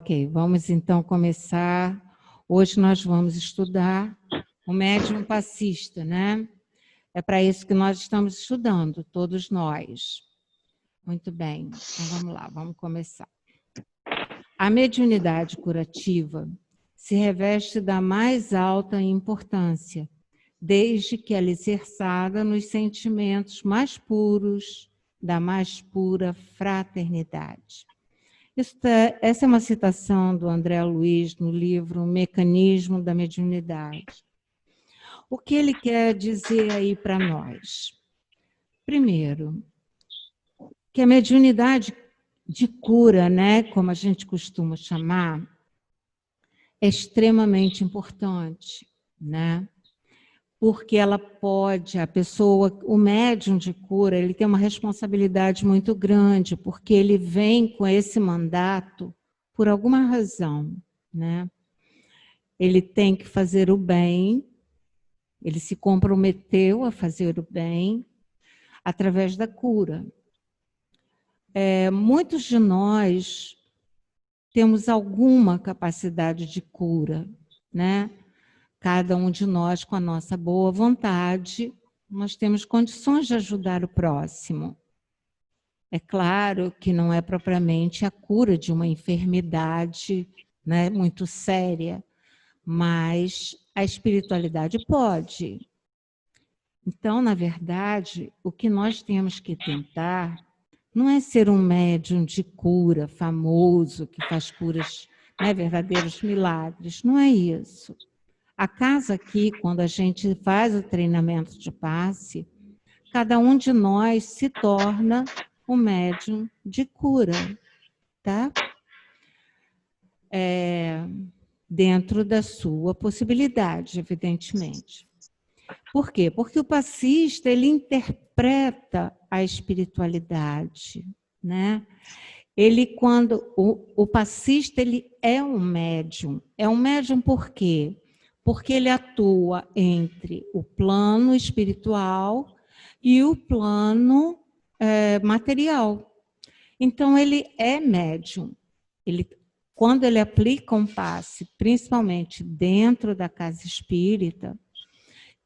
Ok, vamos então começar. Hoje nós vamos estudar o médium passista, né? É para isso que nós estamos estudando, todos nós. Muito bem, então vamos lá, vamos começar. A mediunidade curativa se reveste da mais alta importância, desde que ela é exerçada nos sentimentos mais puros, da mais pura fraternidade. Essa é uma citação do André Luiz no livro Mecanismo da Mediunidade. O que ele quer dizer aí para nós? Primeiro, que a mediunidade de cura, né, como a gente costuma chamar, é extremamente importante, né? Porque ela pode, a pessoa, o médium de cura, ele tem uma responsabilidade muito grande, porque ele vem com esse mandato por alguma razão, né? Ele tem que fazer o bem, ele se comprometeu a fazer o bem através da cura. Muitos de nós temos alguma capacidade de cura, né? Cada um de nós, com a nossa boa vontade, nós temos condições de ajudar o próximo. É claro que não é propriamente a cura de uma enfermidade, né, muito séria, mas a espiritualidade pode. Então, na verdade, o que nós temos que tentar não é ser um médium de cura famoso, que faz curas, né, verdadeiros milagres, não é isso. A casa aqui, quando a gente faz o treinamento de passe, cada um de nós se torna um médium de cura, tá? Dentro da sua possibilidade, evidentemente. Por quê? Porque o passista, ele interpreta a espiritualidade, né? Ele, quando o passista, ele é um médium por quê? Porque ele atua entre o plano espiritual e o plano material. Então, ele é médium. Quando ele aplica um passe, principalmente dentro da casa espírita,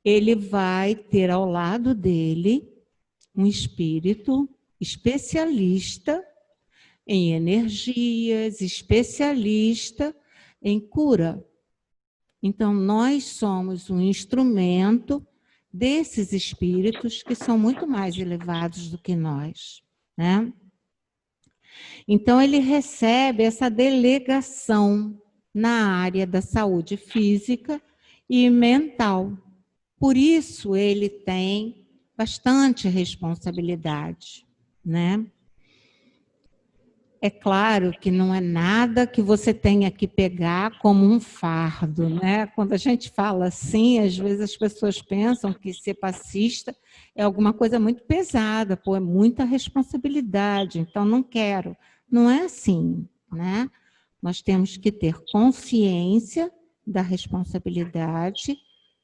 ele vai ter ao lado dele um espírito especialista em energias, especialista em cura. Então, nós somos um instrumento desses espíritos que são muito mais elevados do que nós, né? Então, ele recebe essa delegação na área da saúde física e mental. Por isso, ele tem bastante responsabilidade, né? É claro que não é nada que você tenha que pegar como um fardo, né? Quando a gente fala assim, às vezes as pessoas pensam que ser passista é alguma coisa muito pesada, pô, é muita responsabilidade, então não quero. Não é assim, né? Nós temos que ter consciência da responsabilidade,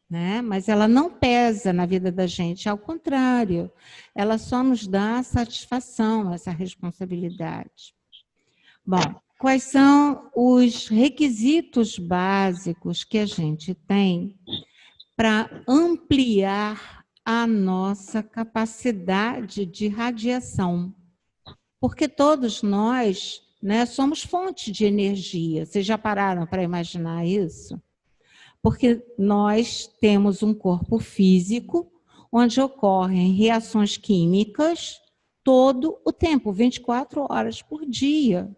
né? Mas ela não pesa na vida da gente, ao contrário, ela só nos dá satisfação, essa responsabilidade. Bom, quais são os requisitos básicos que a gente tem para ampliar a nossa capacidade de radiação? Porque todos nós, né, somos fonte de energia. Vocês já pararam para imaginar isso? Porque nós temos um corpo físico onde ocorrem reações químicas todo o tempo, 24 horas por dia.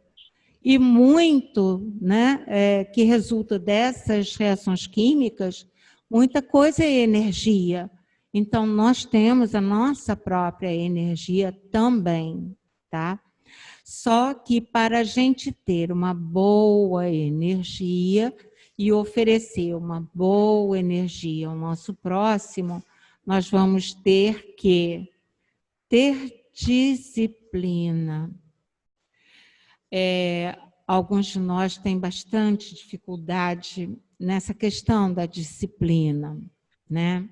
E muito, né, que resulta dessas reações químicas, muita coisa é energia. Então, nós temos a nossa própria energia também, tá? Só que para a gente ter uma boa energia e oferecer uma boa energia ao nosso próximo, nós vamos ter que ter disciplina. Alguns de nós têm bastante dificuldade nessa questão da disciplina, né?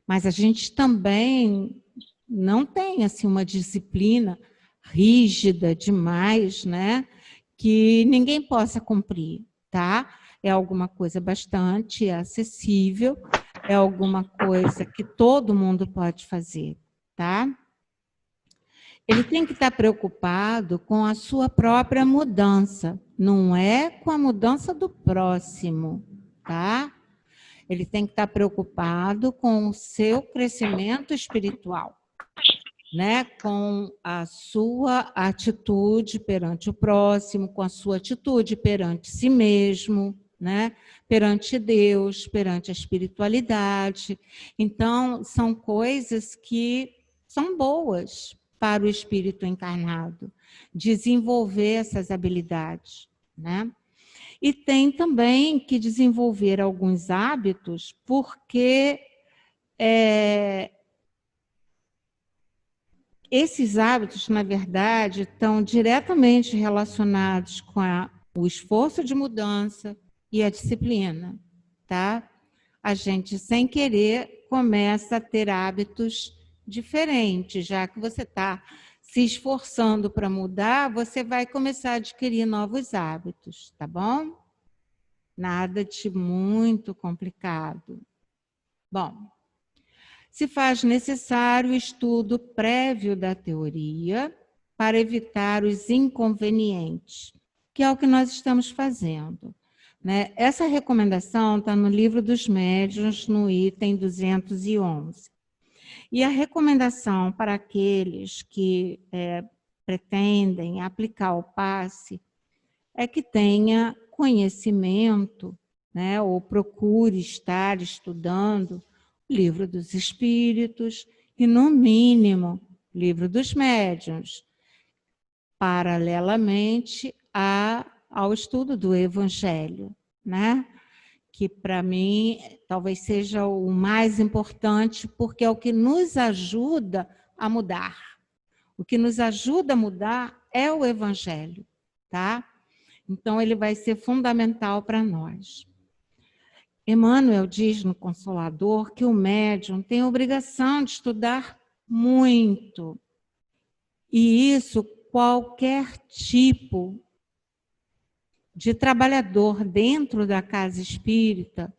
Mas a gente também não tem assim uma disciplina rígida demais, né? que ninguém possa cumprir, tá? É alguma coisa bastante acessível, é alguma coisa que todo mundo pode fazer, tá? Ele tem que estar preocupado com a sua própria mudança, não é com a mudança do próximo, tá? Ele tem que estar preocupado com o seu crescimento espiritual, né? Com a sua atitude perante o próximo, com a sua atitude perante si mesmo, né? Perante Deus, perante a espiritualidade. Então, são coisas que são boas para o espírito encarnado, desenvolver essas habilidades, né? E tem também que desenvolver alguns hábitos, porque esses hábitos, na verdade, estão diretamente relacionados com o esforço de mudança e a disciplina, tá? A gente, sem querer, começa a ter hábitos diferentes, já que você está se esforçando para mudar, você vai começar a adquirir novos hábitos, tá bom? Nada de muito complicado. Bom, se faz necessário o estudo prévio da teoria para evitar os inconvenientes, que é o que nós estamos fazendo, né? Essa recomendação está no Livro dos Médiuns, no item 211. E a recomendação para aqueles que pretendem aplicar o passe é que tenha conhecimento, né, ou procure estar estudando o Livro dos Espíritos e, no mínimo, Livro dos Médiuns, paralelamente ao estudo do Evangelho, né? Que, para mim, talvez seja o mais importante, porque é o que nos ajuda a mudar. O que nos ajuda a mudar é o Evangelho, tá? Então, ele vai ser fundamental para nós. Emmanuel diz no Consolador que o médium tem a obrigação de estudar muito. E isso qualquer tipo de trabalhador dentro da casa espírita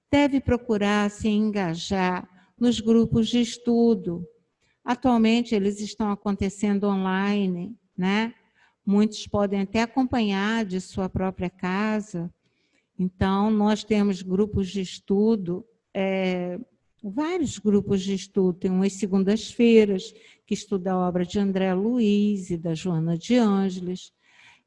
deve procurar se engajar nos grupos de estudo. Atualmente, eles estão acontecendo online, né? Muitos podem até acompanhar de sua própria casa. Então, nós temos grupos de estudo, vários grupos de estudo. Tem umas segundas-feiras que estuda a obra de André Luiz e da Joana de Ângeles,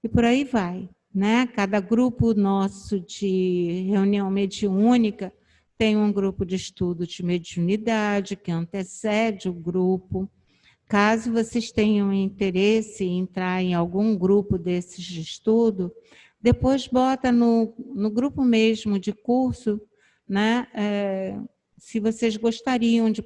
e por aí vai, né? Cada grupo nosso de reunião mediúnica tem um grupo de estudo de mediunidade que antecede o grupo. Caso vocês tenham interesse em entrar em algum grupo desses de estudo, depois bota no grupo mesmo de curso, né? Se vocês gostariam de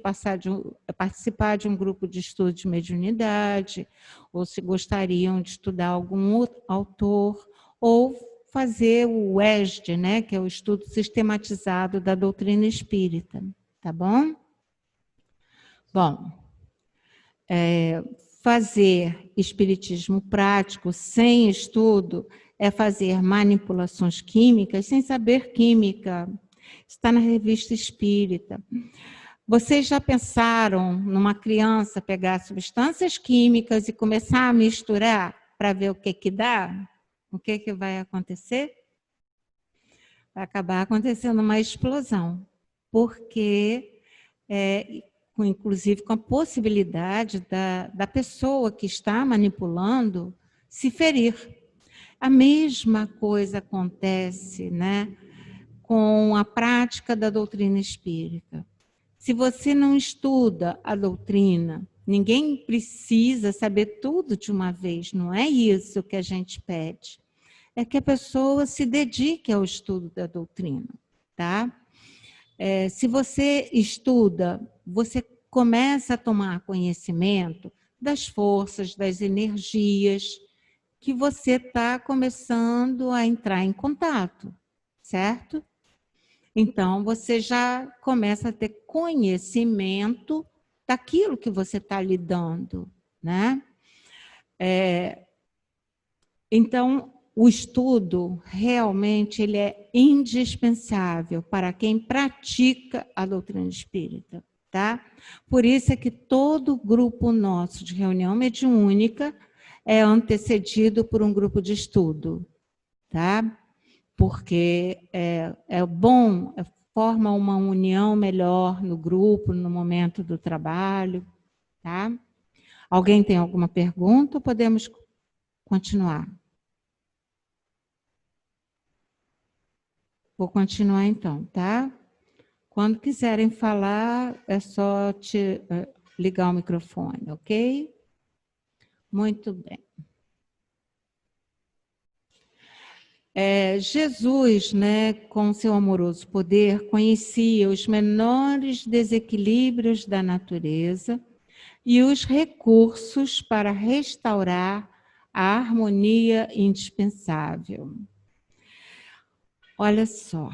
participar de um grupo de estudo de mediunidade, ou se gostariam de estudar algum outro autor, ou fazer o ESD, né? Que é o estudo sistematizado da doutrina espírita, tá bom? Bom, fazer espiritismo prático sem estudo é fazer manipulações químicas sem saber química. Está na Revista Espírita. Vocês já pensaram numa criança pegar substâncias químicas e começar a misturar para ver o que dá? O que vai acontecer? Vai acabar acontecendo uma explosão, porque inclusive com a possibilidade da pessoa que está manipulando se ferir. A mesma coisa acontece, né, com a prática da doutrina espírita. Se você não estuda a doutrina, ninguém precisa saber tudo de uma vez, não é isso que a gente pede. É que a pessoa se dedique ao estudo da doutrina, tá? Se você estuda, você começa a tomar conhecimento das forças, das energias que você está começando a entrar em contato, certo? Então, você já começa a ter conhecimento daquilo que você está lidando, né? Então, o estudo realmente ele é indispensável para quem pratica a doutrina espírita, tá? Por isso é que todo grupo nosso de reunião mediúnica é antecedido por um grupo de estudo, tá? Porque é bom, forma uma união melhor no grupo, no momento do trabalho, tá? Alguém tem alguma pergunta ou podemos continuar? Vou continuar então, tá? Quando quiserem falar, é só ligar o microfone, ok? Muito bem. Jesus, né, com seu amoroso poder, conhecia os menores desequilíbrios da natureza e os recursos para restaurar a harmonia indispensável. Olha só,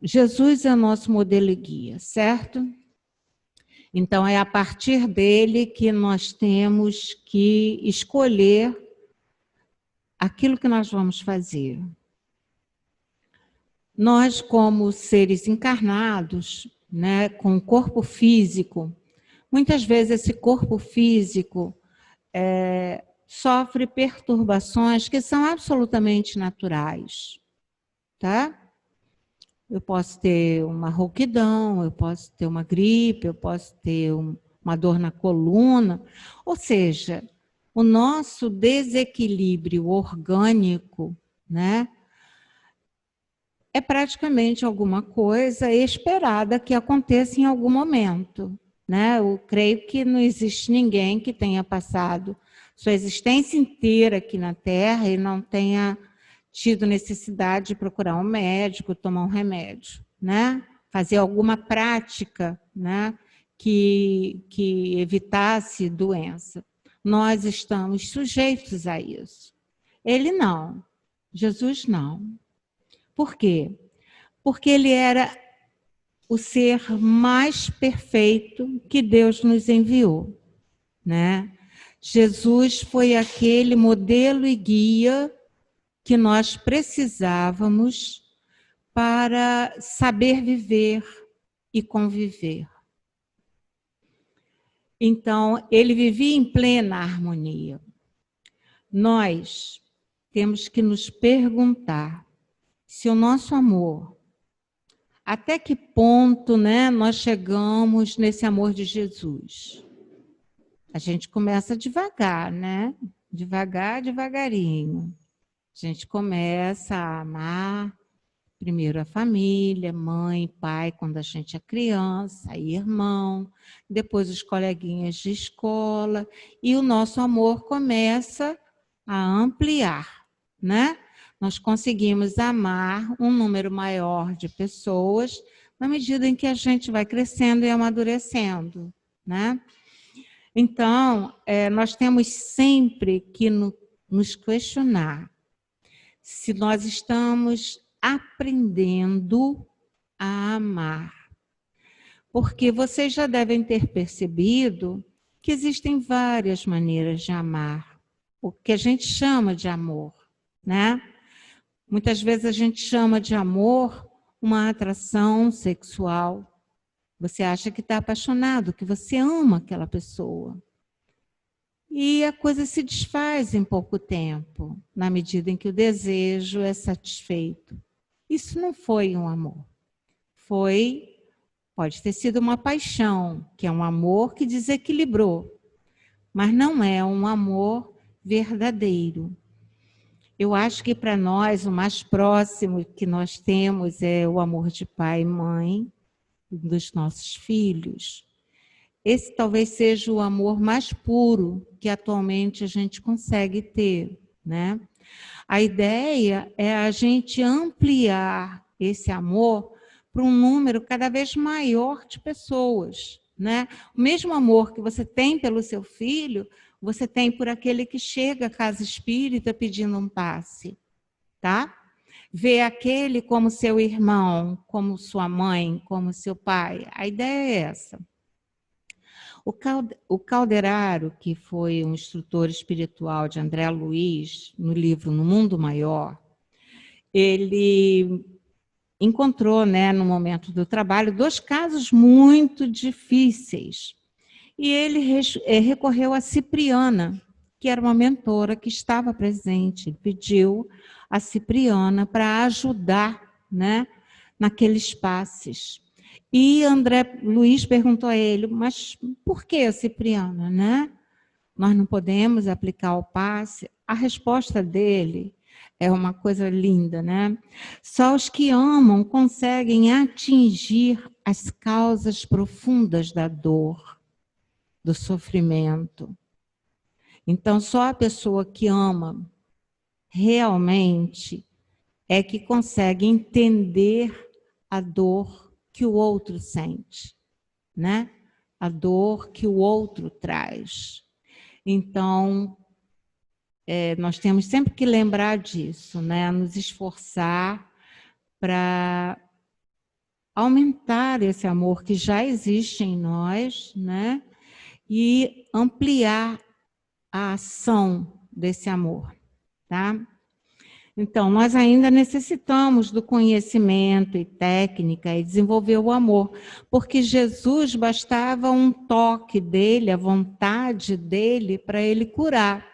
Jesus é nosso modelo e guia, certo? Então, é a partir dele que nós temos que escolher aquilo que nós vamos fazer. Nós, como seres encarnados, né, com corpo físico, muitas vezes esse corpo físico sofre perturbações que são absolutamente naturais, tá? Eu posso ter uma rouquidão, eu posso ter uma gripe, eu posso ter uma dor na coluna, ou seja, o nosso desequilíbrio orgânico, né, é praticamente alguma coisa esperada que aconteça em algum momento, né? Eu creio que não existe ninguém que tenha passado sua existência inteira aqui na Terra e não tenha tido necessidade de procurar um médico, tomar um remédio, né? Fazer alguma prática, né? Que evitasse doença. Nós estamos sujeitos a isso. Ele não, Jesus não. Por quê? Porque ele era o ser mais perfeito que Deus nos enviou, né? Jesus foi aquele modelo e guia que nós precisávamos para saber viver e conviver. Então, ele vivia em plena harmonia. Nós temos que nos perguntar se o nosso amor, até que ponto, né, nós chegamos nesse amor de Jesus. A gente começa devagar, né? Devagar, devagarinho. A gente começa a amar primeiro a família, mãe, pai, quando a gente é criança, aí irmão, depois os coleguinhas de escola, e o nosso amor começa a ampliar, né? Nós conseguimos amar um número maior de pessoas na medida em que a gente vai crescendo e amadurecendo, né? Então, nós temos sempre que nos questionar se nós estamos aprendendo a amar. Porque vocês já devem ter percebido que existem várias maneiras de amar, o que a gente chama de amor, né? Muitas vezes a gente chama de amor uma atração sexual. Você acha que está apaixonado, que você ama aquela pessoa. E a coisa se desfaz em pouco tempo, na medida em que o desejo é satisfeito. Isso não foi um amor. Pode ter sido uma paixão, que é um amor que desequilibrou, mas não é um amor verdadeiro. Eu acho que para nós o mais próximo que nós temos é o amor de pai e mãe dos nossos filhos. Esse talvez seja o amor mais puro que atualmente a gente consegue ter, né? A ideia é a gente ampliar esse amor para um número cada vez maior de pessoas, né? O mesmo amor que você tem pelo seu filho, você tem por aquele que chega à casa espírita pedindo um passe, tá? Vê aquele como seu irmão, como sua mãe, como seu pai. A ideia é essa. O Calderaro, que foi um instrutor espiritual de André Luiz, no livro No Mundo Maior, ele encontrou, né, no momento do trabalho, 2 casos muito difíceis. E ele recorreu a Cipriana, que era uma mentora que estava presente. Ele pediu a Cipriana para ajudar, né, naqueles passes. E André Luiz perguntou a ele, mas por que a Cipriana, né? Nós não podemos aplicar o passe? A resposta dele é uma coisa linda, né? Só os que amam conseguem atingir as causas profundas da dor, do sofrimento. Então, só a pessoa que ama realmente é que consegue entender a dor que o outro sente, né? A dor que o outro traz. Então, nós temos sempre que lembrar disso, né? Nos esforçar para aumentar esse amor que já existe em nós, né? E ampliar a ação desse amor, tá? Então, nós ainda necessitamos do conhecimento e técnica e desenvolver o amor, porque Jesus bastava um toque dele, a vontade dele para ele curar.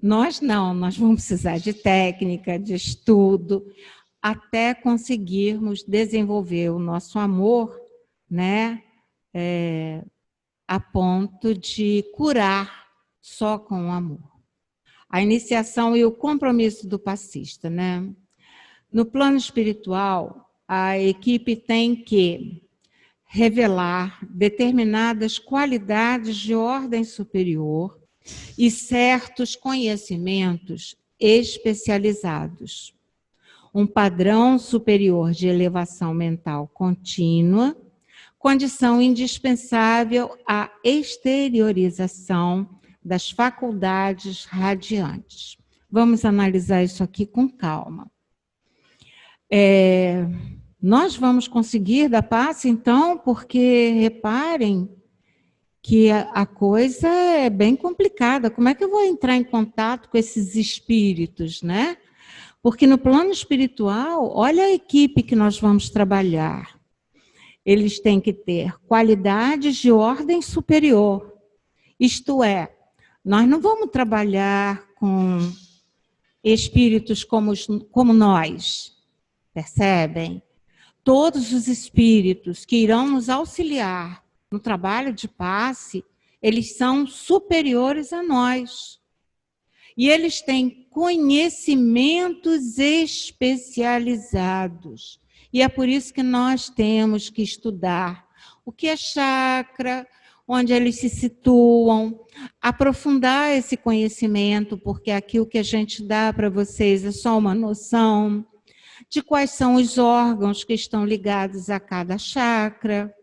Nós não, nós vamos precisar de técnica, de estudo, até conseguirmos desenvolver o nosso amor, né, a ponto de curar só com o amor. A iniciação e o compromisso do passista, né? No plano espiritual, a equipe tem que revelar determinadas qualidades de ordem superior e certos conhecimentos especializados. Um padrão superior de elevação mental contínua, condição indispensável à exteriorização das faculdades radiantes. Vamos analisar isso aqui com calma. Nós vamos conseguir dar passe, então, porque reparem que a coisa é bem complicada. Como é que eu vou entrar em contato com esses espíritos, né? Porque no plano espiritual, olha a equipe que nós vamos trabalhar. Eles têm que ter qualidades de ordem superior. Isto é, nós não vamos trabalhar com espíritos como nós, percebem? Todos os espíritos que irão nos auxiliar no trabalho de passe, eles são superiores a nós. E eles têm conhecimentos especializados. E é por isso que nós temos que estudar o que é chakra, onde eles se situam, aprofundar esse conhecimento, porque aqui o que a gente dá para vocês é só uma noção de quais são os órgãos que estão ligados a cada chakra,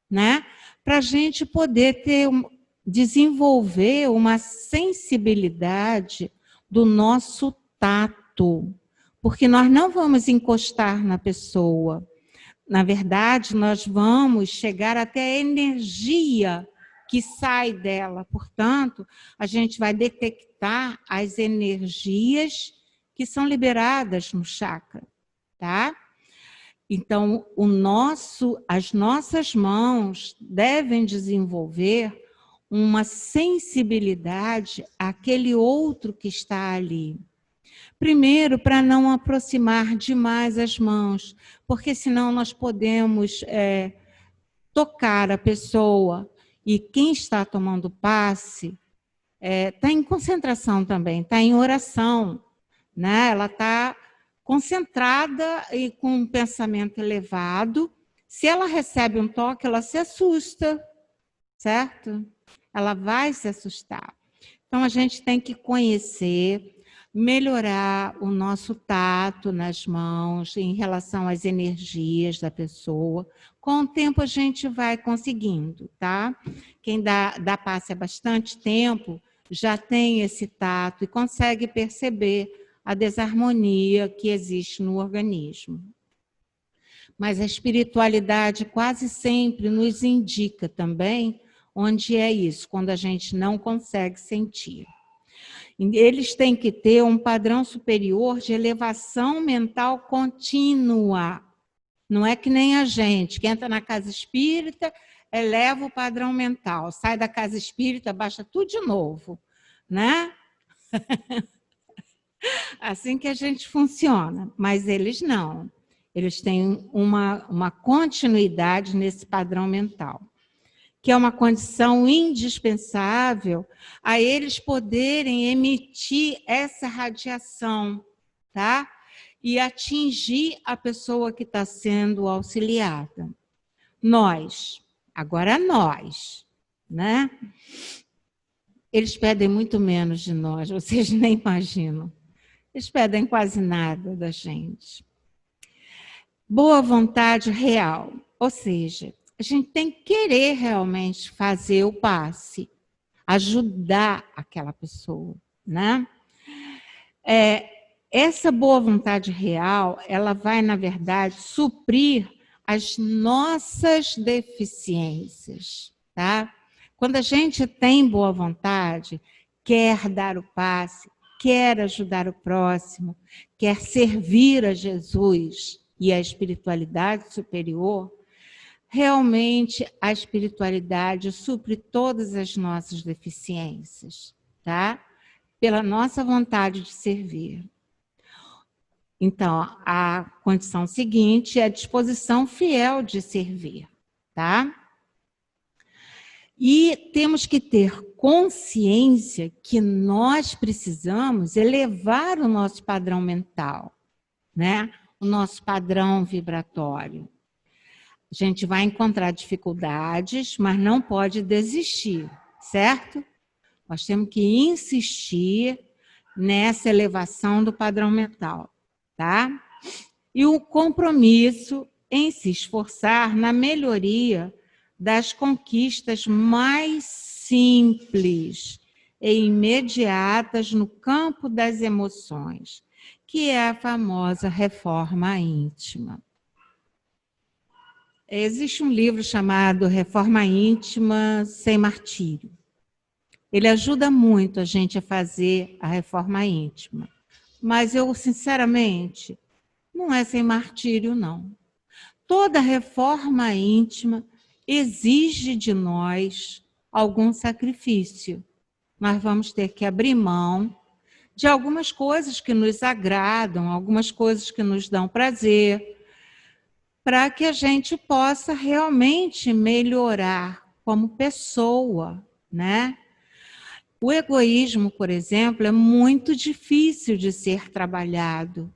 né? Para a gente poder desenvolver uma sensibilidade do nosso tato, porque nós não vamos encostar na pessoa. Na verdade, nós vamos chegar até a energia que sai dela. Portanto, a gente vai detectar as energias que são liberadas no chakra, tá? Então, as nossas mãos devem desenvolver uma sensibilidade àquele outro que está ali. Primeiro, para não aproximar demais as mãos, porque senão nós podemos tocar a pessoa e quem está tomando passe está em concentração também, está em oração, né? Ela está concentrada e com um pensamento elevado. Se ela recebe um toque, ela se assusta, certo? Ela vai se assustar. Então, a gente tem que conhecer, melhorar o nosso tato nas mãos em relação às energias da pessoa. Com o tempo, a gente vai conseguindo, tá? Quem dá passe há bastante tempo já tem esse tato e consegue perceber a desarmonia que existe no organismo. Mas a espiritualidade quase sempre nos indica também onde é isso, quando a gente não consegue sentir. Eles têm que ter um padrão superior de elevação mental contínua. Não é que nem a gente, que entra na casa espírita, eleva o padrão mental, sai da casa espírita, baixa tudo de novo, né? Assim que a gente funciona, mas eles não. Eles têm uma continuidade nesse padrão mental, que é uma condição indispensável a eles poderem emitir essa radiação, tá? E atingir a pessoa que está sendo auxiliada. Agora nós, né? Eles pedem muito menos de nós, vocês nem imaginam. Eles pedem quase nada da gente. Boa vontade real, ou seja, a gente tem que querer realmente fazer o passe, ajudar aquela pessoa, né? Essa boa vontade real, ela vai, na verdade, suprir as nossas deficiências, tá? Quando a gente tem boa vontade, quer dar o passe, quer ajudar o próximo, quer servir a Jesus e a espiritualidade superior, realmente a espiritualidade supre todas as nossas deficiências, tá? Pela nossa vontade de servir. Então, a condição seguinte é a disposição fiel de servir, tá? E temos que ter consciência que nós precisamos elevar o nosso padrão mental, né? O nosso padrão vibratório. A gente vai encontrar dificuldades, mas não pode desistir, certo? Nós temos que insistir nessa elevação do padrão mental, tá? E o compromisso em se esforçar na melhoria das conquistas mais simples e imediatas no campo das emoções, que é a famosa reforma íntima. Existe um livro chamado Reforma Íntima Sem Martírio. Ele ajuda muito a gente a fazer a reforma íntima. Mas eu, sinceramente, não é sem martírio, não. Toda reforma íntima exige de nós algum sacrifício. Nós vamos ter que abrir mão de algumas coisas que nos agradam, algumas coisas que nos dão prazer, para que a gente possa realmente melhorar como pessoa, né? O egoísmo, por exemplo, é muito difícil de ser trabalhado.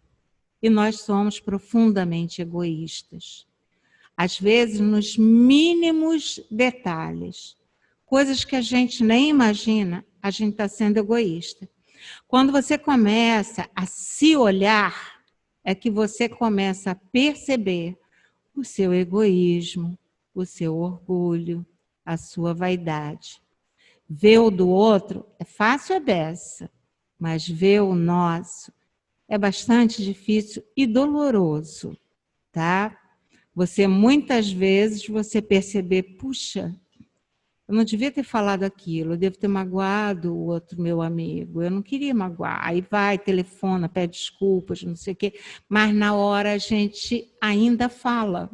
E nós somos profundamente egoístas. Às vezes, nos mínimos detalhes, coisas que a gente nem imagina, a gente está sendo egoísta. Quando você começa a se olhar, é que você começa a perceber o seu egoísmo, o seu orgulho, a sua vaidade. Ver o do outro é fácil, é beça, mas ver o nosso é bastante difícil e doloroso, tá? Muitas vezes, você perceber, puxa, eu não devia ter falado aquilo, eu devo ter magoado o outro meu amigo, eu não queria magoar. Aí vai, telefona, pede desculpas, não sei o quê, mas na hora a gente ainda fala,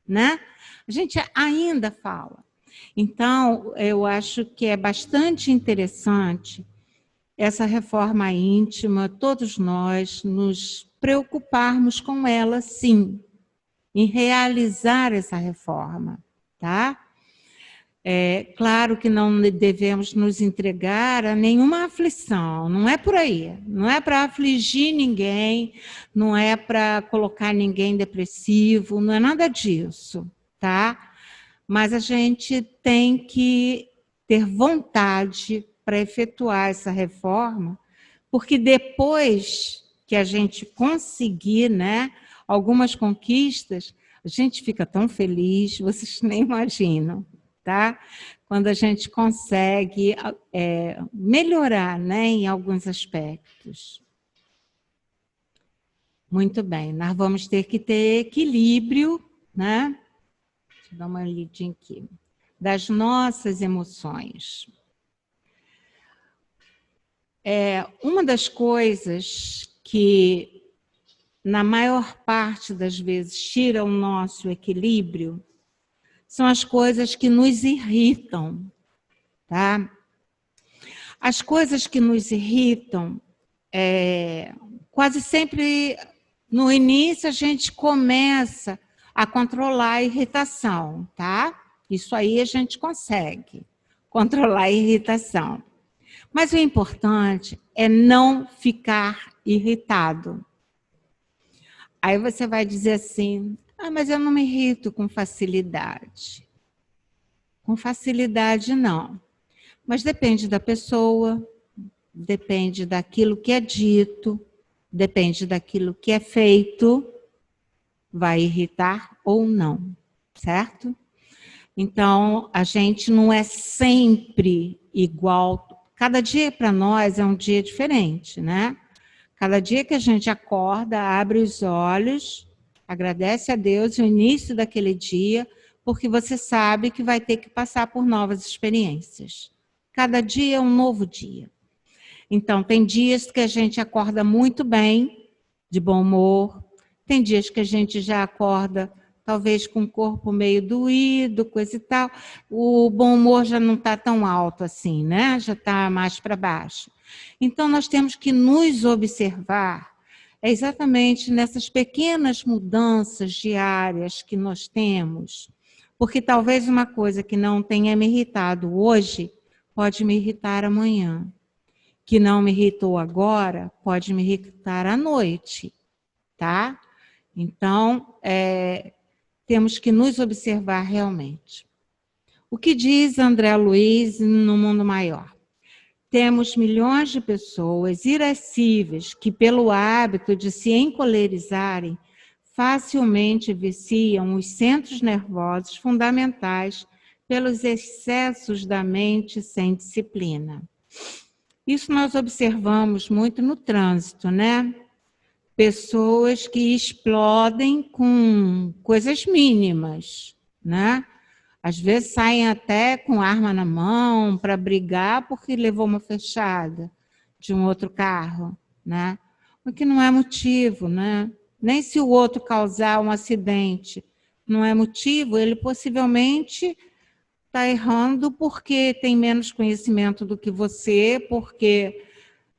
né? A gente ainda fala. Então, eu acho que é bastante interessante essa reforma íntima, todos nós nos preocuparmos com ela, sim, em realizar essa reforma, tá? É claro que não devemos nos entregar a nenhuma aflição, não é por aí, não é para afligir ninguém, não é para colocar ninguém depressivo, não é nada disso, tá? Mas a gente tem que ter vontade para efetuar essa reforma, porque depois que a gente conseguir, né, algumas conquistas, a gente fica tão feliz, vocês nem imaginam, tá? Quando a gente consegue melhorar, né, em alguns aspectos. Muito bem, nós vamos ter que ter equilíbrio, né? Deixa eu dar uma olhadinha aqui. das nossas emoções. Uma das coisas que, na maior parte das vezes, tira o nosso equilíbrio são as coisas que nos irritam, tá? As coisas que nos irritam, quase sempre, no início, a gente começa a controlar a irritação, tá? Isso aí a gente consegue, controlar a irritação. Mas o importante é não ficar irritado. Aí você vai dizer assim, mas eu não me irrito com facilidade. Com facilidade, não. Mas depende da pessoa, depende daquilo que é dito, depende daquilo que é feito, vai irritar ou não, certo? Então, a gente não é sempre igual. Cada dia para nós é um dia diferente, né? Cada dia que a gente acorda, abre os olhos, agradece a Deus o início daquele dia, porque você sabe que vai ter que passar por novas experiências. Cada dia é um novo dia. Então, tem dias que a gente acorda muito bem, de bom humor, tem dias que a gente já acorda talvez com o corpo meio doído, coisa e tal. O bom humor já não está tão alto assim, né? Já está mais para baixo. Então, nós temos que nos observar exatamente nessas pequenas mudanças diárias que nós temos, porque talvez uma coisa que não tenha me irritado hoje pode me irritar amanhã. Que não me irritou agora pode me irritar à noite, tá? Então, temos que nos observar realmente. O que diz André Luiz no Mundo Maior? Temos milhões de pessoas irascíveis que, pelo hábito de se encolerizarem, facilmente viciam os centros nervosos fundamentais pelos excessos da mente sem disciplina. Isso nós observamos muito no trânsito, né? Pessoas que explodem com coisas mínimas, né? Às vezes saem até com arma na mão para brigar porque levou uma fechada de um outro carro, né? O que não é motivo, né? Nem se o outro causar um acidente não é motivo, ele possivelmente está errando porque tem menos conhecimento do que você, porque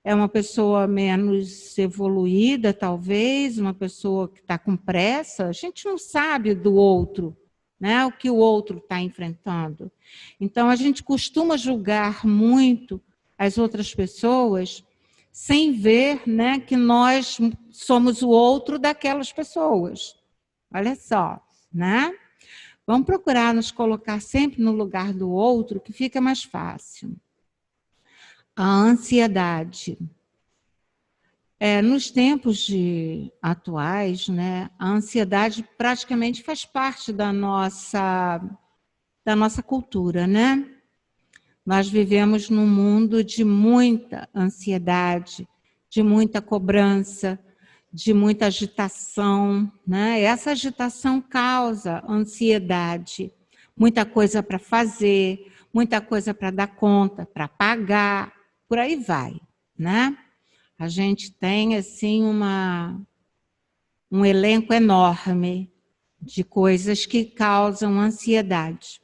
é uma pessoa menos evoluída, talvez, uma pessoa que está com pressa. A gente não sabe do outro, né? O que o outro está enfrentando. Então, a gente costuma julgar muito as outras pessoas sem ver, né, que nós somos o outro daquelas pessoas. Olha só, né? Vamos procurar nos colocar sempre no lugar do outro, que fica mais fácil. A ansiedade. Nos tempos atuais, né, a ansiedade praticamente faz parte da nossa cultura, né? Nós vivemos num mundo de muita ansiedade, de muita cobrança, de muita agitação, né? Essa agitação causa ansiedade, muita coisa para fazer, muita coisa para dar conta, para pagar, por aí vai, né? A gente tem assim um elenco enorme de coisas que causam ansiedade.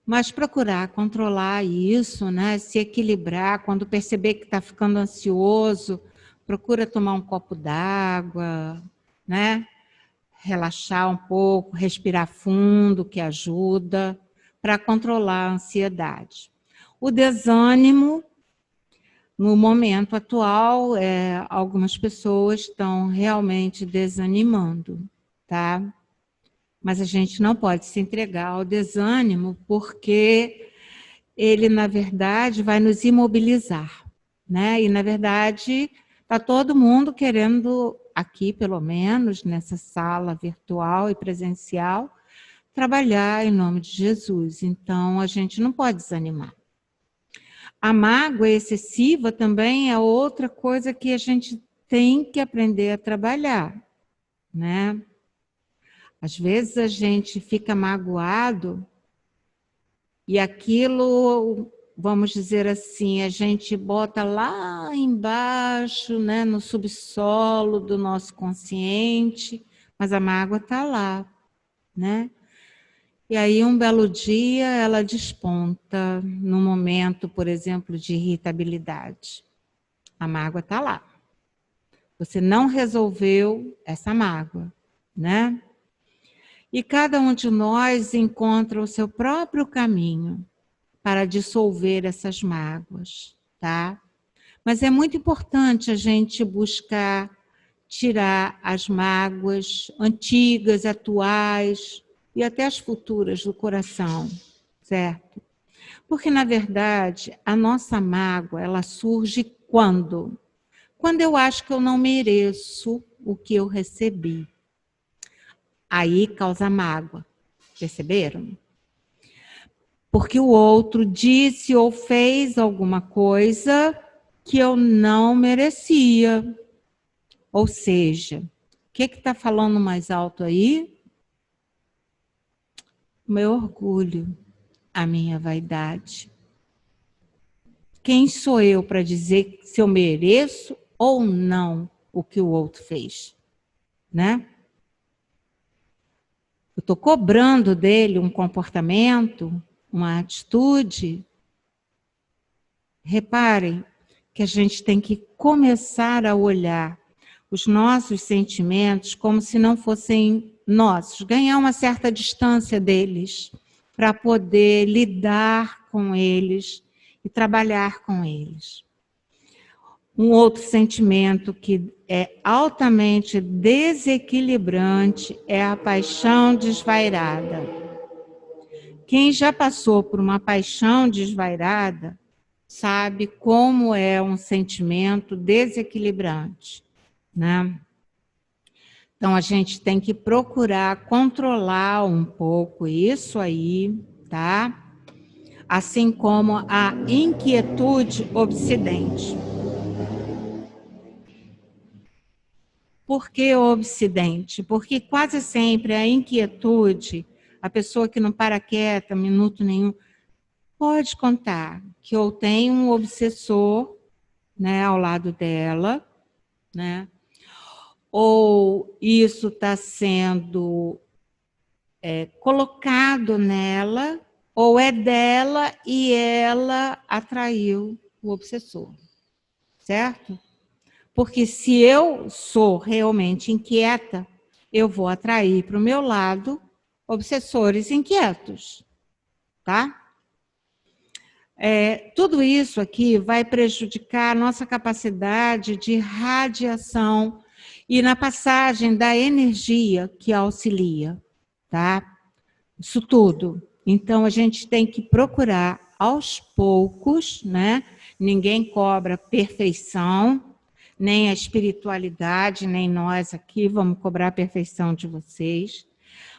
Mas procurar controlar isso, né? Se equilibrar, quando perceber que está ficando ansioso, procura tomar um copo d'água, né? Relaxar um pouco, respirar fundo, que ajuda para controlar a ansiedade. O desânimo, no momento atual, algumas pessoas estão realmente desanimando, tá? Mas a gente não pode se entregar ao desânimo, porque ele, na verdade, vai nos imobilizar, né? E, na verdade, está todo mundo querendo, aqui pelo menos, nessa sala virtual e presencial, trabalhar em nome de Jesus. Então, a gente não pode desanimar. A mágoa excessiva também é outra coisa que a gente tem que aprender a trabalhar, né? Às vezes a gente fica magoado E aquilo, vamos dizer assim, a gente bota lá embaixo, né, no subsolo do nosso consciente, mas a mágoa está lá, né? E aí, um belo dia, ela desponta num momento, por exemplo, de irritabilidade. A mágoa está lá. Você não resolveu essa mágoa, né? E cada um de nós encontra o seu próprio caminho para dissolver essas mágoas, tá? Mas é muito importante a gente buscar tirar as mágoas antigas, atuais e até as futuras do coração, certo? Porque, na verdade, a nossa mágoa, ela surge quando? Quando eu acho que eu não mereço o que eu recebi. Aí causa mágoa, perceberam? Porque o outro disse ou fez alguma coisa que eu não merecia. Ou seja, o que está falando mais alto aí? O meu orgulho, a minha vaidade. Quem sou eu para dizer se eu mereço ou não o que o outro fez, né? Eu estou cobrando dele um comportamento, uma atitude. Reparem que a gente tem que começar a olhar os nossos sentimentos como se não fossem nossos, ganhar uma certa distância deles para poder lidar com eles e trabalhar com eles. Um outro sentimento que é altamente desequilibrante é a paixão desvairada. Quem já passou por uma paixão desvairada sabe como é um sentimento desequilibrante, né? Então, a gente tem que procurar controlar um pouco isso aí, tá? Assim como a inquietude obsidente. Por que obsidente? Porque quase sempre a inquietude, a pessoa que não para quieta, minuto nenhum, pode contar que eu tenho um obsessor, né, ao lado dela, né? Ou isso está sendo colocado nela, ou é dela e ela atraiu o obsessor, certo? Porque se eu sou realmente inquieta, eu vou atrair para o meu lado obsessores inquietos, tá? Tudo isso aqui vai prejudicar a nossa capacidade de radiação e na passagem da energia que auxilia, tá? Isso tudo. Então, a gente tem que procurar aos poucos, né? Ninguém cobra perfeição, nem a espiritualidade, nem nós aqui vamos cobrar a perfeição de vocês,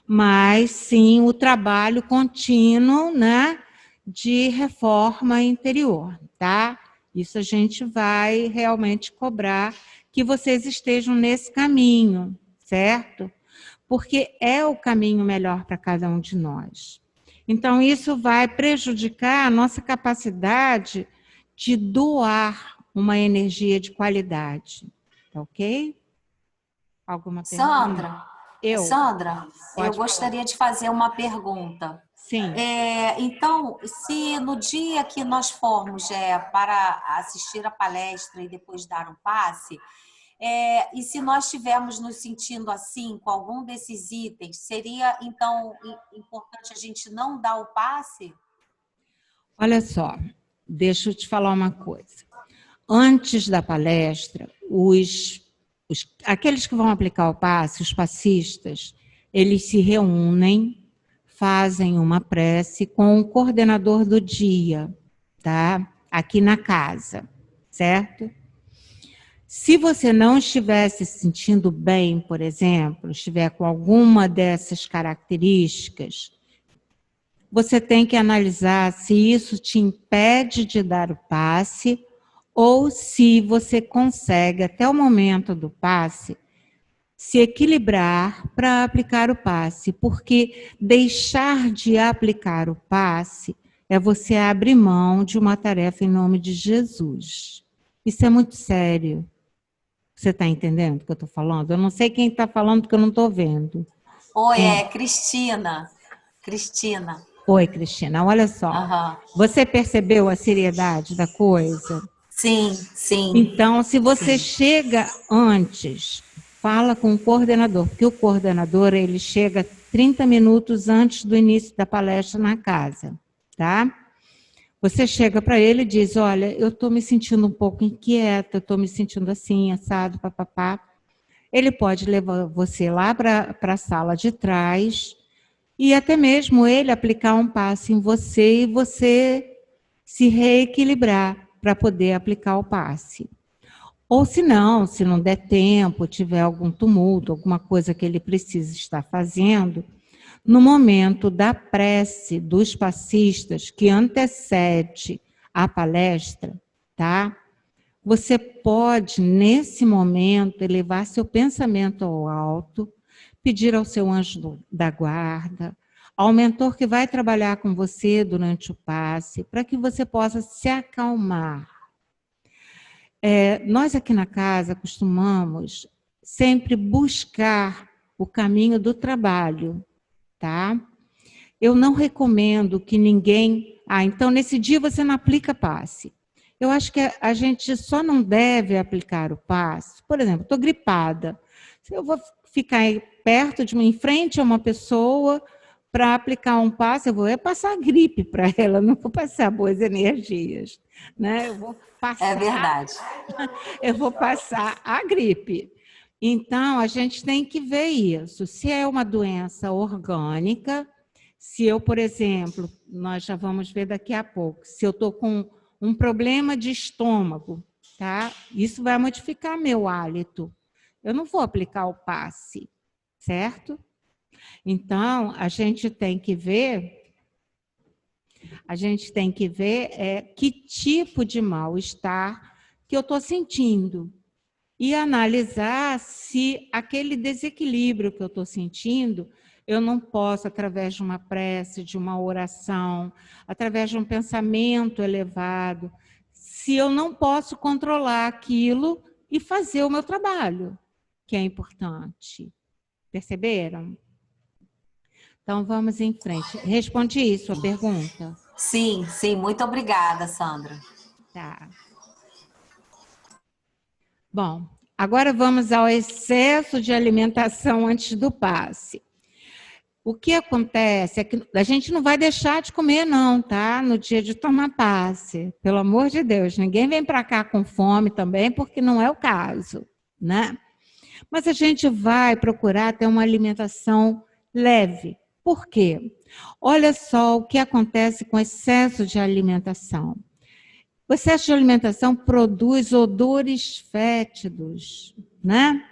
mas sim o trabalho contínuo, né? De reforma interior, tá? Isso a gente vai realmente cobrar que vocês estejam nesse caminho, certo? Porque é o caminho melhor para cada um de nós. Então, isso vai prejudicar a nossa capacidade de doar uma energia de qualidade. Tá ok? Alguma pergunta? Sandra, Sandra, eu Pode falar. gostaria de fazer uma pergunta. Sim. Então, se no dia que nós formos para assistir a palestra e depois dar um passe, e se nós estivermos nos sentindo assim com algum desses itens, seria então importante a gente não dar o passe? Olha só, deixa eu te falar uma coisa. Antes da palestra, aqueles que vão aplicar o passe, os passistas, eles se reúnem, fazem uma prece com o coordenador do dia, tá? Aqui na casa, certo? Se você não estiver se sentindo bem, por exemplo, estiver com alguma dessas características, você tem que analisar se isso te impede de dar o passe ou se você consegue, até o momento do passe, se equilibrar para aplicar o passe, porque deixar de aplicar o passe é você abrir mão de uma tarefa em nome de Jesus. Isso é muito sério. Você está entendendo o que eu estou falando? Eu não sei quem está falando, porque eu não estou vendo. Oi, Quem? é Cristina. Cristina. Oi, Cristina, olha só. Aham. Você percebeu a seriedade da coisa? Sim, sim, Então, se você sim. chega antes, fala com o coordenador, porque o coordenador ele chega 30 minutos antes do início da palestra na casa, tá? Você chega para ele e diz, olha, eu estou me sentindo um pouco inquieta, estou me sentindo assim, assado, papapá. Ele pode levar você lá para a sala de trás e até mesmo ele aplicar um passe em você e você se reequilibrar para poder aplicar o passe. Ou se não der tempo, tiver algum tumulto, alguma coisa que ele precisa estar fazendo, no momento da prece dos passistas que antecede a palestra, tá? Você pode, nesse momento, elevar seu pensamento ao alto, pedir ao seu anjo da guarda, ao mentor que vai trabalhar com você durante o passe, para que você possa se acalmar. Nós aqui na casa costumamos sempre buscar o caminho do trabalho, tá? Eu não recomendo que ninguém... então nesse dia você não aplica passe. Eu acho que a gente só não deve aplicar o passe. Por exemplo, estou gripada. Se eu vou ficar perto em frente a uma pessoa para aplicar um passe, eu vou passar gripe para ela, não vou passar boas energias, né? Eu vou passar... É verdade. Eu vou passar a gripe. Então, a gente tem que ver isso. Se é uma doença orgânica, se eu, por exemplo, nós já vamos ver daqui a pouco, se eu estou com um problema de estômago, tá? Isso vai modificar meu hálito. Eu não vou aplicar o passe, certo? Então, a gente tem que ver que tipo de mal-estar que eu estou sentindo e analisar se aquele desequilíbrio que eu estou sentindo, eu não posso, através de uma prece, de uma oração, através de um pensamento elevado, se eu não posso controlar aquilo e fazer o meu trabalho, que é importante. Perceberam? Então, vamos em frente. Respondi isso, a pergunta? Sim, sim. Muito obrigada, Sandra. Tá. Bom, agora vamos ao excesso de alimentação antes do passe. O que acontece é que a gente não vai deixar de comer, não, tá? No dia de tomar passe. Pelo amor de Deus, ninguém vem para cá com fome também, porque não é o caso, né? Mas a gente vai procurar ter uma alimentação leve. Por quê? Olha só o que acontece com excesso de alimentação. O excesso de alimentação produz odores fétidos, né?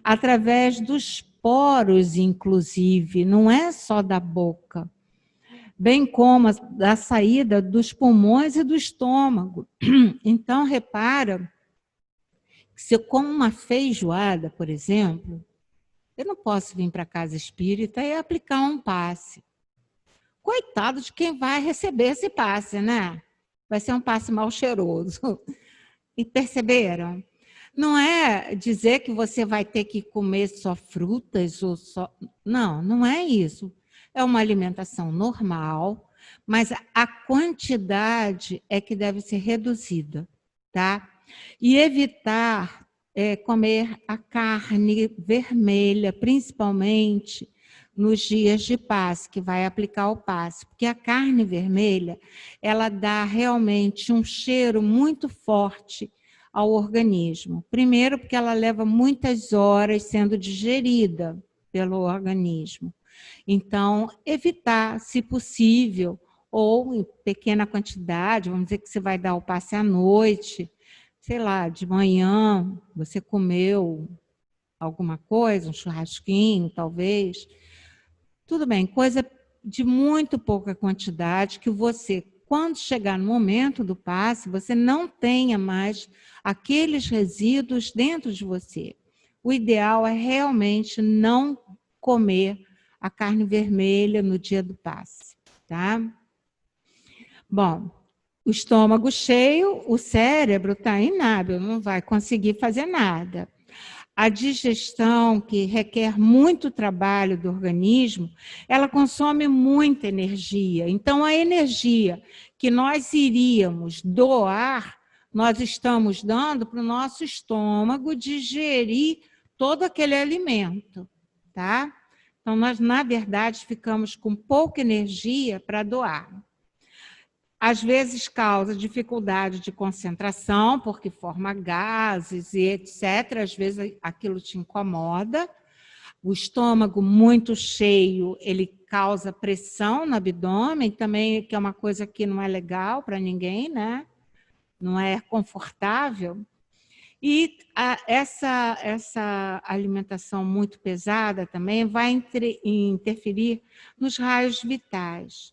Através dos poros, inclusive, não é só da boca, bem como da saída dos pulmões e do estômago. Então, repara, que se eu como uma feijoada, por exemplo, eu não posso vir para a casa espírita e aplicar um passe. Coitado de quem vai receber esse passe, né? Vai ser um passe mal cheiroso. E perceberam? Não é dizer que você vai ter que comer só frutas ou só... Não, não é isso. É uma alimentação normal, mas a quantidade é que deve ser reduzida, tá? E evitar comer a carne vermelha, principalmente nos dias de passe, que vai aplicar o passe, porque a carne vermelha, ela dá realmente um cheiro muito forte ao organismo. Primeiro, porque ela leva muitas horas sendo digerida pelo organismo. Então, evitar, se possível, ou em pequena quantidade, vamos dizer que você vai dar o passe à noite, sei lá, de manhã, você comeu alguma coisa, um churrasquinho, talvez. Tudo bem, coisa de muito pouca quantidade que você, quando chegar no momento do passe, você não tenha mais aqueles resíduos dentro de você. O ideal é realmente não comer a carne vermelha no dia do passe, tá? Bom, o estômago cheio, o cérebro está inábil, não vai conseguir fazer nada. A digestão, que requer muito trabalho do organismo, ela consome muita energia. Então, a energia que nós iríamos doar, nós estamos dando para o nosso estômago digerir todo aquele alimento, tá? Então, nós, na verdade, ficamos com pouca energia para doar. Às vezes causa dificuldade de concentração, porque forma gases e etc. Às vezes aquilo te incomoda. O estômago muito cheio, ele causa pressão no abdômen, também, que é uma coisa que não é legal para ninguém, né? Não é confortável. E essa alimentação muito pesada também vai interferir nos raios vitais.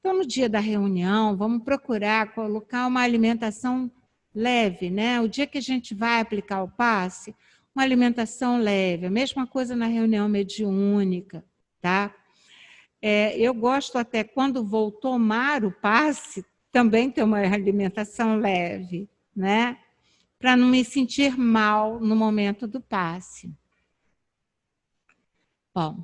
Então, no dia da reunião, vamos procurar colocar uma alimentação leve, né? O dia que a gente vai aplicar o passe, uma alimentação leve. A mesma coisa na reunião mediúnica, tá? Eu gosto até, quando vou tomar o passe, também ter uma alimentação leve, né? Para não me sentir mal no momento do passe. Bom,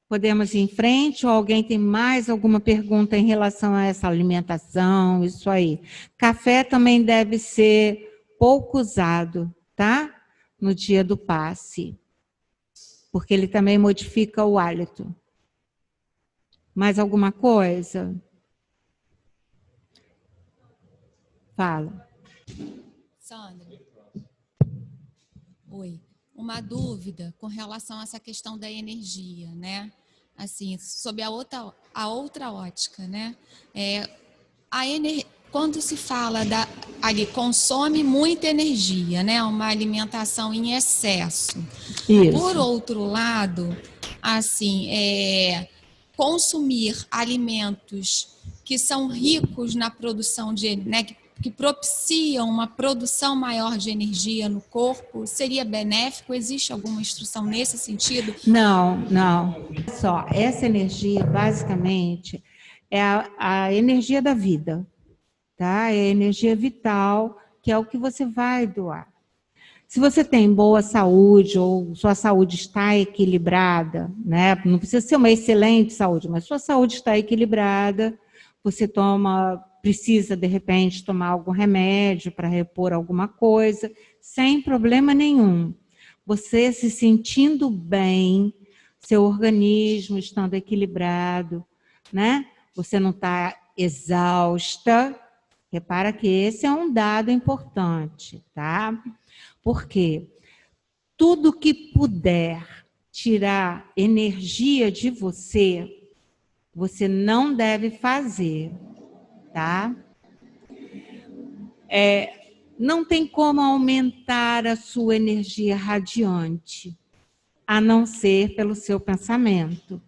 podemos ir em frente, ou alguém tem mais alguma pergunta em relação a essa alimentação, isso aí. Café também deve ser pouco usado, tá? No dia do passe, porque ele também modifica o hálito. Mais alguma coisa? Fala. Sandra. Oi. Uma dúvida com relação a essa questão da energia, né? Assim, sob a outra ótica, né? Quando se fala ali, consome muita energia, né? Uma alimentação em excesso. Isso. Por outro lado, assim, consumir alimentos que são ricos na produção de, né, que propiciam uma produção maior de energia no corpo, seria benéfico? Existe alguma instrução nesse sentido? Não. Só, essa energia, basicamente, é a energia da vida, tá? É a energia vital, que é o que você vai doar. Se você tem boa saúde, ou sua saúde está equilibrada, né? Não precisa ser uma excelente saúde, mas sua saúde está equilibrada, você precisa, de repente, tomar algum remédio para repor alguma coisa, sem problema nenhum. Você se sentindo bem, seu organismo estando equilibrado, né? Você não está exausta. Repara que esse é um dado importante, tá? Porque tudo que puder tirar energia de você, você não deve fazer, tá? Não tem como aumentar a sua energia radiante, a não ser pelo seu pensamento.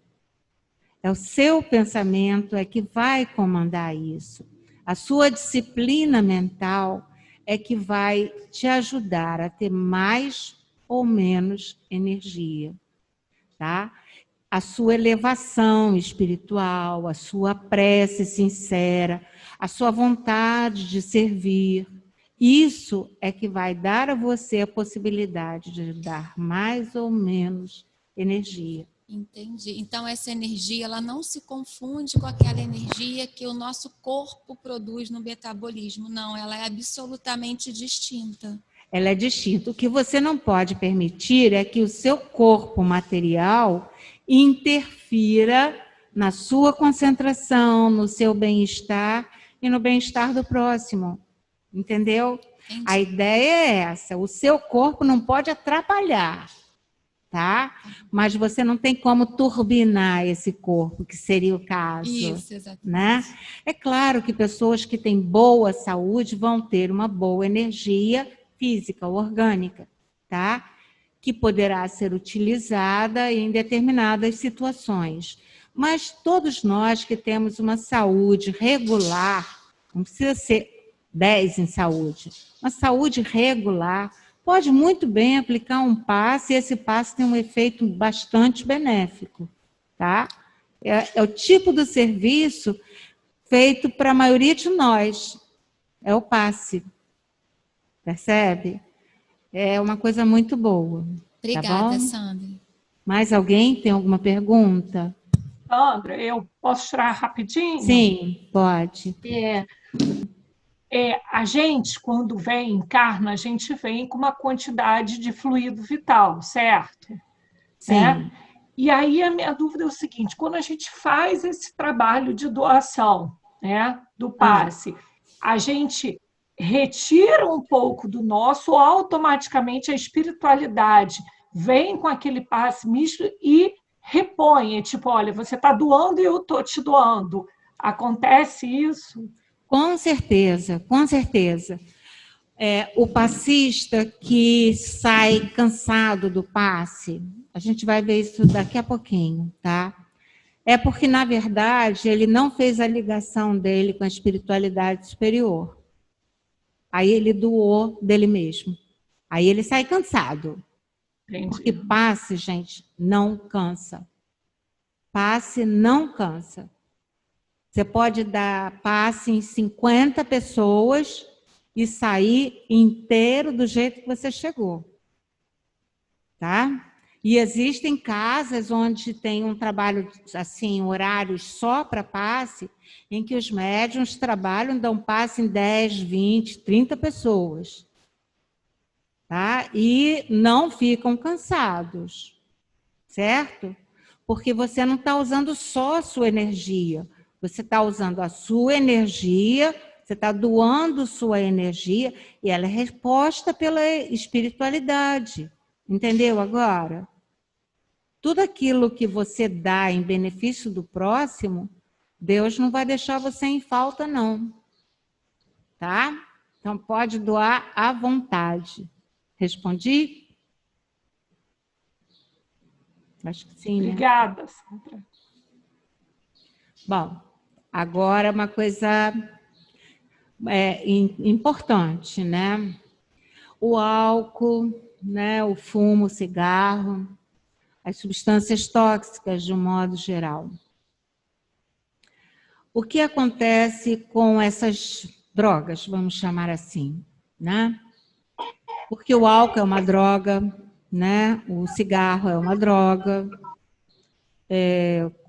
É o seu pensamento que vai comandar isso. A sua disciplina mental é que vai te ajudar a ter mais ou menos energia, tá? A sua elevação espiritual, a sua prece sincera, a sua vontade de servir, isso é que vai dar a você a possibilidade de dar mais ou menos energia. Entendi. Então, essa energia, ela não se confunde com aquela energia que o nosso corpo produz no metabolismo. Não, ela é absolutamente distinta. Ela é distinta. O que você não pode permitir é que o seu corpo material interfira na sua concentração, no seu bem-estar e no bem-estar do próximo. Entendeu? Entendi. A ideia é essa. O seu corpo não pode atrapalhar, tá? Mas você não tem como turbinar esse corpo, que seria o caso. Isso, exatamente. Né? É claro que pessoas que têm boa saúde vão ter uma boa energia física, orgânica, tá? Que poderá ser utilizada em determinadas situações. Mas todos nós que temos uma saúde regular, não precisa ser 10 em saúde, uma saúde regular, pode muito bem aplicar um passe, e esse passe tem um efeito bastante benéfico, tá? É o tipo do serviço feito para a maioria de nós. É o passe. Percebe? É uma coisa muito boa. Obrigada, tá bom? Sandra. Mais alguém tem alguma pergunta? Sandra, eu posso tirar rapidinho? Sim, pode. A gente, quando encarna, a gente vem com uma quantidade de fluido vital, certo? Sim. Né? E aí a minha dúvida é o seguinte, quando a gente faz esse trabalho de doação, né, do passe, a gente retira um pouco do nosso, ou automaticamente a espiritualidade vem com aquele passe misto e repõe, tipo, olha, você está doando e eu estou te doando. Acontece isso? Com certeza, com certeza. O passista que sai cansado do passe, a gente vai ver isso daqui a pouquinho, tá? É porque, na verdade, ele não fez a ligação dele com a espiritualidade superior. Aí ele doou dele mesmo. Aí ele sai cansado. Entendi. Porque passe, gente, não cansa. Passe não cansa. Você pode dar passe em 50 pessoas e sair inteiro do jeito que você chegou. Tá? E existem casas onde tem um trabalho, assim, horários só para passe, em que os médiuns trabalham, dão passe em 10, 20, 30 pessoas. Tá? E não ficam cansados, certo? Porque você não está usando só a sua energia, você está usando a sua energia, você está doando sua energia, e ela é reposta pela espiritualidade. Entendeu agora? Tudo aquilo que você dá em benefício do próximo, Deus não vai deixar você em falta, não. Tá? Então, pode doar à vontade. Respondi? Acho que sim, né? Obrigada, Sandra. Bom, agora uma coisa importante, né? O álcool, né? O fumo, o cigarro, as substâncias tóxicas de um modo geral. O que acontece com essas drogas, vamos chamar assim, né? Porque o álcool é uma droga, né? O cigarro é uma droga,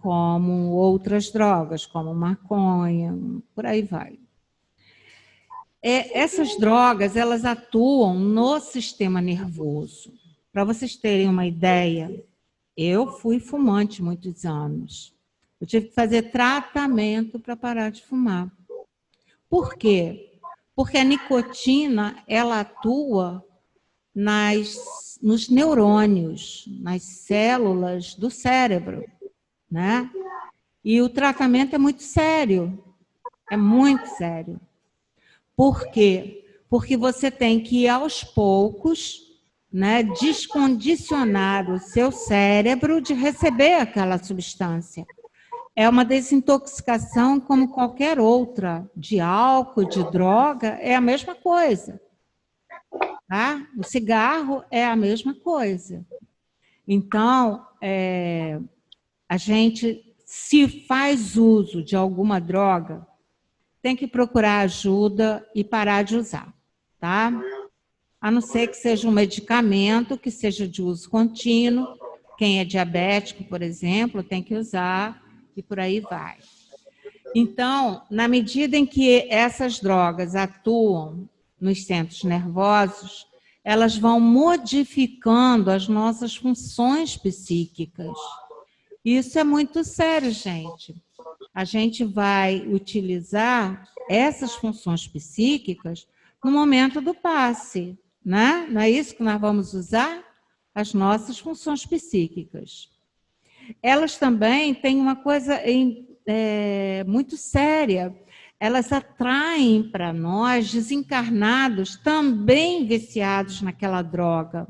como outras drogas, como maconha, por aí vai. Essas drogas, elas atuam no sistema nervoso. Para vocês terem uma ideia, eu fui fumante muitos anos. Eu tive que fazer tratamento para parar de fumar. Por quê? Porque a nicotina, ela atua nos neurônios, nas células do cérebro, né? E o tratamento é muito sério. É muito sério. Por quê? Porque você tem que ir aos poucos, né, descondicionar o seu cérebro de receber aquela substância. É uma desintoxicação como qualquer outra, de álcool, de droga, é a mesma coisa. Tá? O cigarro é a mesma coisa. Então, a gente, se faz uso de alguma droga, tem que procurar ajuda e parar de usar, tá? A não ser que seja um medicamento que seja de uso contínuo. Quem é diabético, por exemplo, tem que usar e por aí vai. Então, na medida em que essas drogas atuam nos centros nervosos, elas vão modificando as nossas funções psíquicas. Isso é muito sério, gente. A gente vai utilizar essas funções psíquicas no momento do passe, né? Não é isso que nós vamos usar? As nossas funções psíquicas. Elas também têm uma coisa muito séria. Elas atraem para nós desencarnados também viciados naquela droga.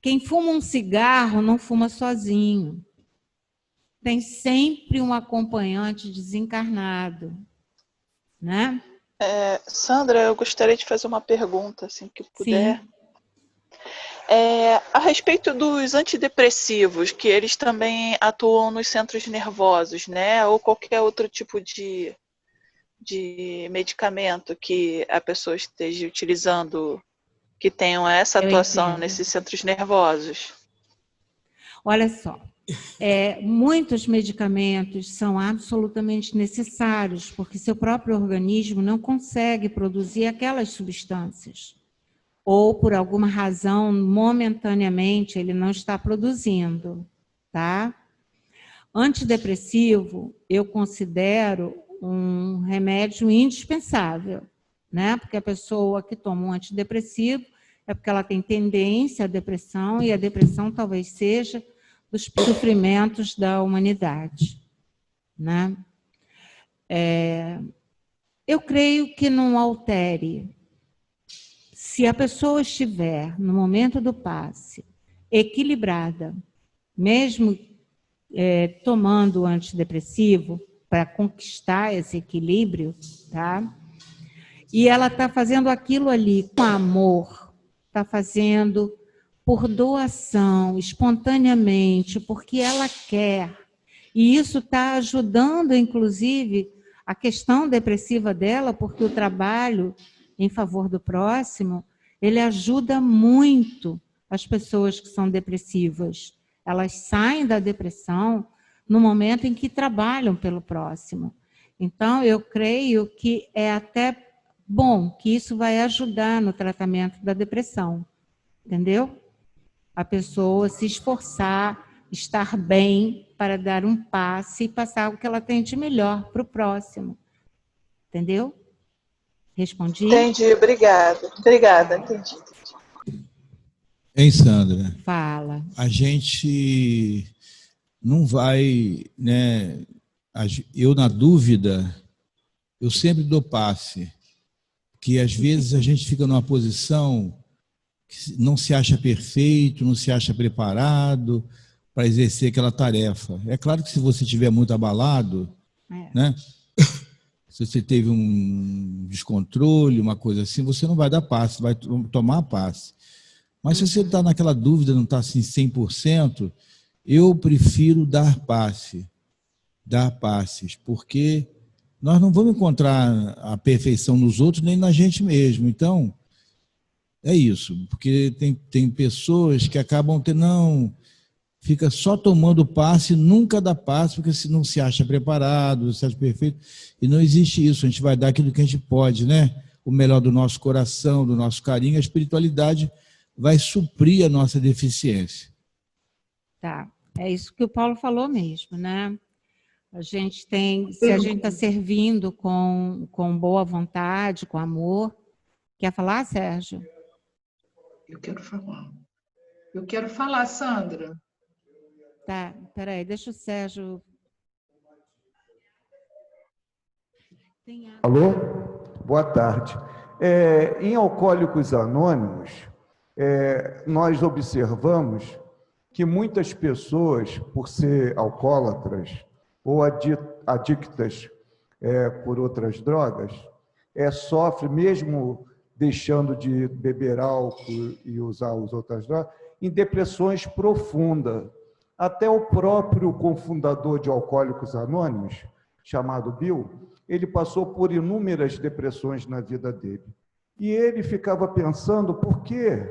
Quem fuma um cigarro não fuma sozinho. Tem sempre um acompanhante desencarnado, né? Sandra, eu gostaria de fazer uma pergunta, assim que puder. Sim. A respeito dos antidepressivos, que eles também atuam nos centros nervosos, né? Ou qualquer outro tipo de medicamento que a pessoa esteja utilizando, que tenham essa atuação nesses centros nervosos. Olha só, muitos medicamentos são absolutamente necessários, porque seu próprio organismo não consegue produzir aquelas substâncias. Ou, por alguma razão, momentaneamente, ele não está produzindo, tá? Antidepressivo, eu considero um remédio indispensável, né? Porque a pessoa que toma um antidepressivo é porque ela tem tendência à depressão, e a depressão talvez seja dos sofrimentos da humanidade, né? Eu creio que não altere. Se a pessoa estiver, no momento do passe, equilibrada, mesmo tomando o antidepressivo para conquistar esse equilíbrio, tá? E ela está fazendo aquilo ali com amor, está fazendo por doação, espontaneamente, porque ela quer. E isso está ajudando, inclusive, a questão depressiva dela, porque o trabalho em favor do próximo, ele ajuda muito as pessoas que são depressivas. Elas saem da depressão no momento em que trabalham pelo próximo. Então, eu creio que é até bom, que isso vai ajudar no tratamento da depressão. Entendeu? A pessoa se esforçar, estar bem para dar um passe e passar o que ela tem de melhor para o próximo. Entendeu? Respondi? Entendi, obrigada. Obrigada, entendi. Hein, Sandra? Fala. A gente não vai, né? Eu, na dúvida, eu sempre dou passe, que às vezes a gente fica numa posição que não se acha perfeito, não se acha preparado para exercer aquela tarefa. É claro que se você estiver muito abalado, né? Se você teve um descontrole, uma coisa assim, você não vai dar passe, vai tomar passe. Mas se você está naquela dúvida, não está assim 100%, eu prefiro dar passes, porque nós não vamos encontrar a perfeição nos outros nem na gente mesmo. Então, é isso, porque tem pessoas que acabam fica só tomando passe, nunca dá passe, porque se não se acha preparado, não se acha perfeito, e não existe isso. A gente vai dar aquilo que a gente pode, né? O melhor do nosso coração, do nosso carinho. A espiritualidade vai suprir a nossa deficiência. Tá, é isso que o Paulo falou mesmo, né? A gente tem, se a gente está servindo com boa vontade, com amor. Quer falar, Sérgio? Eu quero falar, Sandra. Tá, peraí, deixa o Sérgio... Alô? Boa tarde. Em Alcoólicos Anônimos, nós observamos que muitas pessoas, por ser alcoólatras ou adictas por outras drogas, sofrem, mesmo deixando de beber álcool e usar as outras drogas, em depressões profundas. Até o próprio cofundador de Alcoólicos Anônimos, chamado Bill, ele passou por inúmeras depressões na vida dele. E ele ficava pensando por que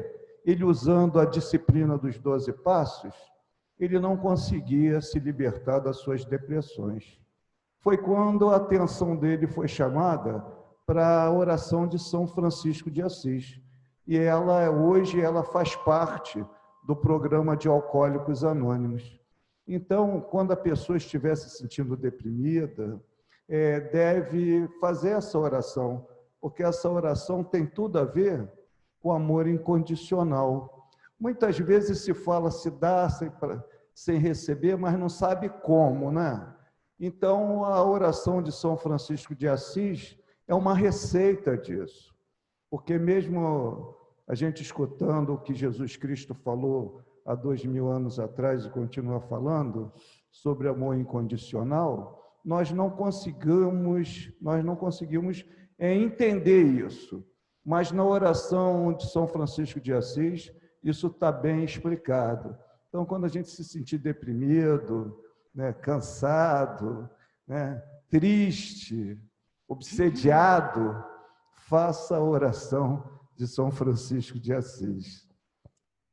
ele, usando a disciplina dos 12 passos, ele não conseguia se libertar das suas depressões. Foi quando a atenção dele foi chamada para a oração de São Francisco de Assis. E hoje ela faz parte do programa de Alcoólicos Anônimos. Então, quando a pessoa estiver se sentindo deprimida, deve fazer essa oração, porque essa oração tem tudo a ver com o amor incondicional. Muitas vezes se fala, se dá sem receber, mas não sabe como, né? Então, a oração de São Francisco de Assis é uma receita disso, porque mesmo a gente escutando o que Jesus Cristo falou há 2000 anos atrás e continua falando sobre amor incondicional, nós não conseguimos entender isso. Mas na oração de São Francisco de Assis, isso está bem explicado. Então, quando a gente se sentir deprimido, né, cansado, né, triste, obsediado, faça a oração de São Francisco de Assis.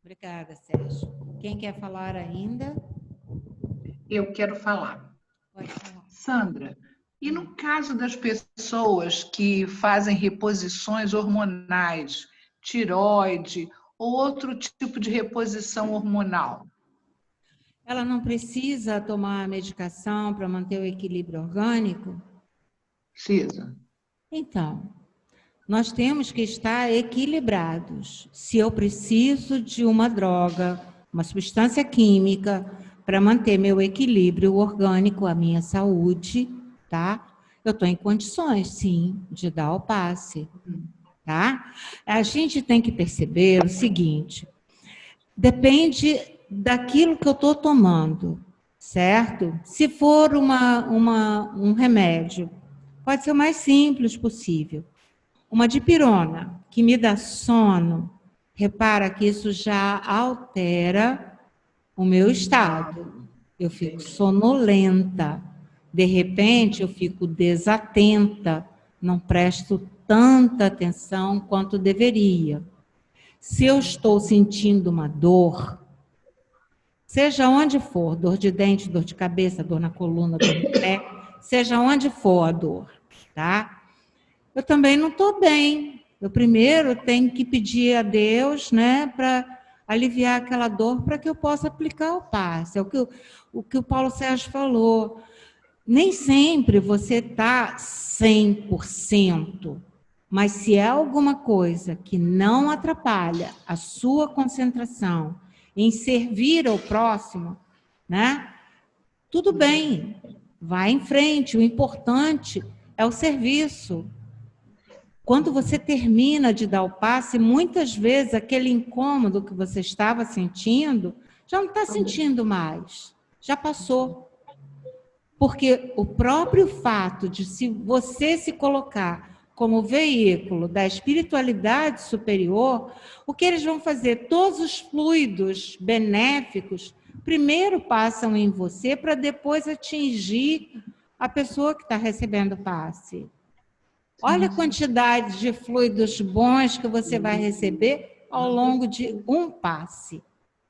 Obrigada, Sérgio. Quem quer falar ainda? Eu quero falar. Pode falar. Sandra, e no caso das pessoas que fazem reposições hormonais, tireoide ou outro tipo de reposição hormonal? Ela não precisa tomar medicação para manter o equilíbrio orgânico? Precisa. Então, nós temos que estar equilibrados. Se eu preciso de uma droga, uma substância química, para manter meu equilíbrio orgânico, a minha saúde, tá? Eu estou em condições, sim, de dar o passe, tá? A gente tem que perceber o seguinte, depende daquilo que eu estou tomando, certo? Se for um remédio, pode ser o mais simples possível. Uma dipirona, que me dá sono, repara que isso já altera o meu estado. Eu fico sonolenta. De repente, eu fico desatenta, não presto tanta atenção quanto deveria. Se eu estou sentindo uma dor, seja onde for, dor de dente, dor de cabeça, dor na coluna, dor no pé, seja onde for a dor, tá? Eu também não estou bem. Eu primeiro tenho que pedir a Deus, né, para aliviar aquela dor para que eu possa aplicar o passe. É o que o Paulo Sérgio falou. Nem sempre você está 100%, mas se é alguma coisa que não atrapalha a sua concentração em servir ao próximo, né? Tudo bem, vai em frente. O importante é o serviço. Quando você termina de dar o passe, muitas vezes aquele incômodo que você estava sentindo, já não está sentindo mais, já passou. Porque o próprio fato de você se colocar como veículo da espiritualidade superior, o que eles vão fazer? Todos os fluidos benéficos primeiro passam em você para depois atingir a pessoa que está recebendo o passe. Olha a quantidade de fluidos bons que você vai receber ao longo de um passe,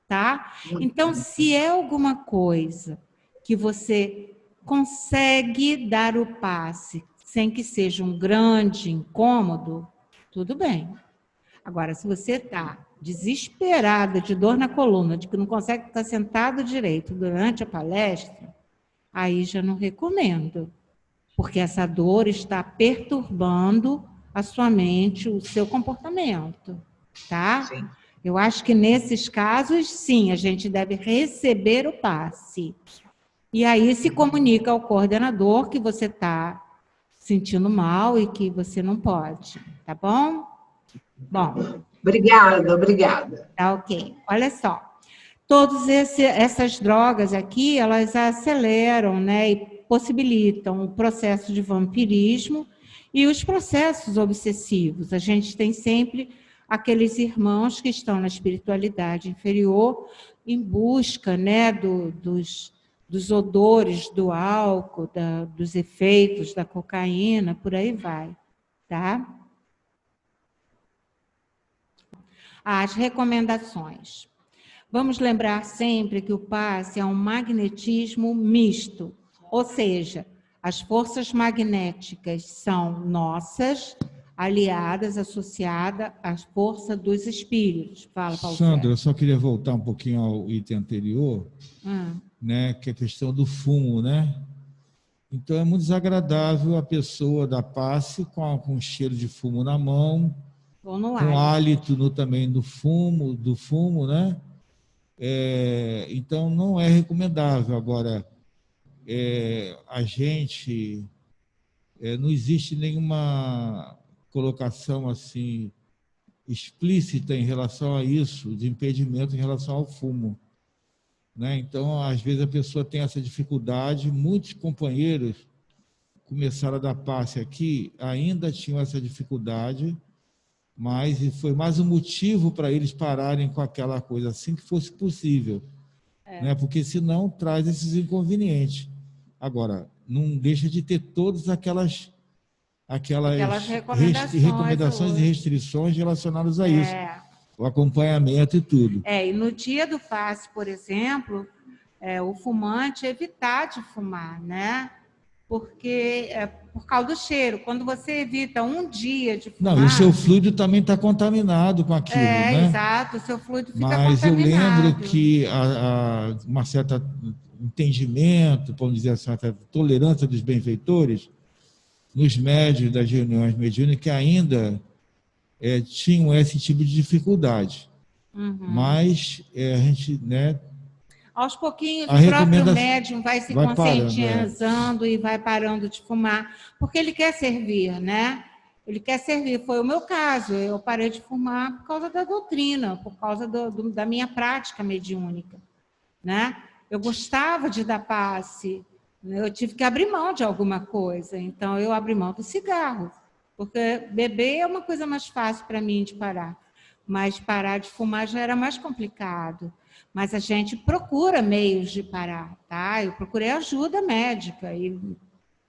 tá? Então, se é alguma coisa que você consegue dar o passe sem que seja um grande incômodo, tudo bem. Agora, se você está desesperada de dor na coluna, de que não consegue ficar sentado direito durante a palestra, aí já não recomendo. Porque essa dor está perturbando a sua mente, o seu comportamento, tá? Sim. Eu acho que nesses casos, sim, a gente deve receber o passe. E aí se comunica ao coordenador que você está sentindo mal e que você não pode, tá bom? Bom. Obrigada. Tá ok. Olha só. Todas essas drogas aqui, elas aceleram, né, e possibilitam o processo de vampirismo e os processos obsessivos. A gente tem sempre aqueles irmãos que estão na espiritualidade inferior em busca, né, dos odores do álcool, dos efeitos da cocaína, por aí vai, tá? As recomendações. Vamos lembrar sempre que o passe é um magnetismo misto, ou seja, as forças magnéticas são nossas, aliadas, associadas à força dos espíritos. Fala, Paulo. Sandra, eu só queria voltar um pouquinho ao item anterior, né, que é a questão do fumo, né? Então, é muito desagradável a pessoa dar passe com cheiro de fumo na mão, com hálito também do fumo, né? Então, não é recomendável. Agora, a gente... não existe nenhuma colocação assim explícita em relação a isso, de impedimento em relação ao fumo, né? Então, às vezes, a pessoa tem essa dificuldade. Muitos companheiros começaram a dar passe aqui, ainda tinham essa dificuldade, mas foi mais um motivo para eles pararem com aquela coisa assim que fosse possível, né? Porque senão traz esses inconvenientes. Agora, não deixa de ter todas aquelas recomendações e restrições relacionadas a isso, o acompanhamento e tudo. E no dia do passe, por exemplo, o fumante evitar de fumar, né? Porque por causa do cheiro. Quando você evita um dia de fumar... Não, e o seu fluido também está contaminado com aquilo, né? Exato, o seu fluido fica Mas contaminado. eu lembro que uma certa entendimento, vamos dizer assim, uma certa tolerância dos benfeitores, nos médios das reuniões mediúnicas, que ainda tinham esse tipo de dificuldade. Mas a gente, né? Aos pouquinhos, o próprio médium vai se conscientizando e vai parando de fumar, porque ele quer servir, né? Ele quer servir. Foi o meu caso. Eu parei de fumar por causa da doutrina, por causa da minha prática mediúnica, né? Eu gostava de dar passe, eu tive que abrir mão de alguma coisa. Então, eu abri mão do cigarro, porque beber é uma coisa mais fácil para mim de parar. Mas parar de fumar já era mais complicado. Mas a gente procura meios de parar, tá? Eu procurei ajuda médica e,